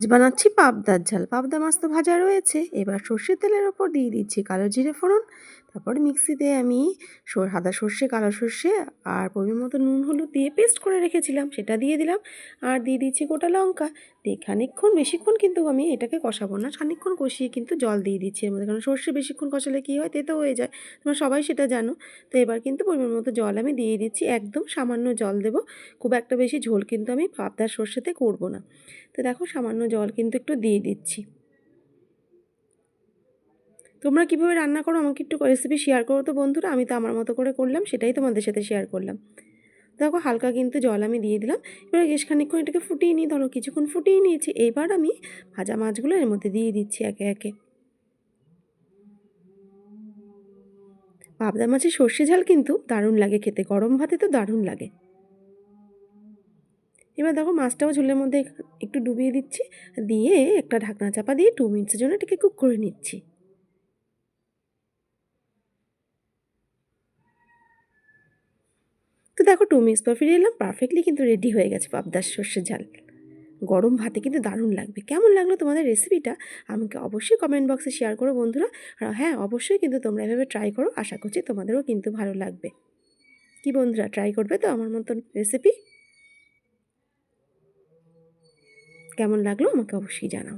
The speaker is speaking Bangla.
আজ বানাচ্ছি পাবদার ঝাল। পাবদা মাছ তো ভাজা রয়েছে। এবার সর্ষের তেলের ওপর দিয়ে দিচ্ছি কালো জিরে ফোড়ন। তারপর মিক্সিতে আমি সাদা সর্ষে, কালো সর্ষে আর পরিমাণ মতো নুন হলুদ দিয়ে পেস্ট করে রেখেছিলাম, সেটা দিয়ে দিলাম। আর দিয়ে দিচ্ছি গোটা লঙ্কা। দিয়ে খানিকক্ষণ, বেশিক্ষণ কিন্তু আমি এটাকে কষাবো না। খানিকক্ষণ কষিয়ে কিন্তু জল দিয়ে দিচ্ছি এর মধ্যে। কারণ সর্ষে বেশিক্ষণ কষালে কী হয়, তেতো হয়ে যায়। তোমরা সবাই সেটা জানো। তো এবার কিন্তু পরিমাণ মতো জল আমি দিয়ে দিচ্ছি। একদম সামান্য জল দেবো। খুব একটা বেশি ঝোল কিন্তু আমি পাবদার সর্ষেতে করব না। তো দেখো সামান্য জল কিন্তু একটু দিয়ে দিচ্ছি। তোমরা কীভাবে রান্না করো আমাকে একটু রেসিপি শেয়ার করো তো বন্ধুরা। আমি তো আমার মতো করে করলাম, সেটাই তোমাদের সাথে শেয়ার করলাম। দেখো হালকা কিন্তু জল আমি দিয়ে দিলাম। এবার বেশ খানিকক্ষণ এটাকে ফুটিয়ে নিই, ধরো কিছুক্ষণ ফুটিয়ে নিয়েছি। এইবার আমি ভাজা মাছগুলো এর মধ্যে দিয়ে দিচ্ছি একে একে। পাবদা মাছের সর্ষে ঝাল কিন্তু দারুণ লাগে খেতে, গরম ভাতে তো দারুণ লাগে। এবার দেখো মাছটাও ঝোলের মধ্যে একটু ডুবিয়ে দিচ্ছি, দিয়ে একটা ঢাকনা চাপা দিয়ে 2 মিনিটসের জন্য এটাকে কুক করে নিচ্ছি। তো দেখো 2 মিনিটস পর ফিরে এলাম। পারফেক্টলি কিন্তু রেডি হয়ে গেছে পাবদার সর্ষে ঝাল। গরম ভাতে কিন্তু দারুণ লাগবে। কেমন লাগলো তোমাদের রেসিপিটা আমাকে অবশ্যই কমেন্ট বক্সে শেয়ার করো বন্ধুরা। আর হ্যাঁ, অবশ্যই কিন্তু তোমরা এভাবে ট্রাই করো। আশা করছি তোমাদেরও কিন্তু ভালো লাগবে। কি বন্ধুরা, ট্রাই করবে তো আমার মতন রেসিপি? কেমন লাগলো আমাকে অবশ্যই জানাও।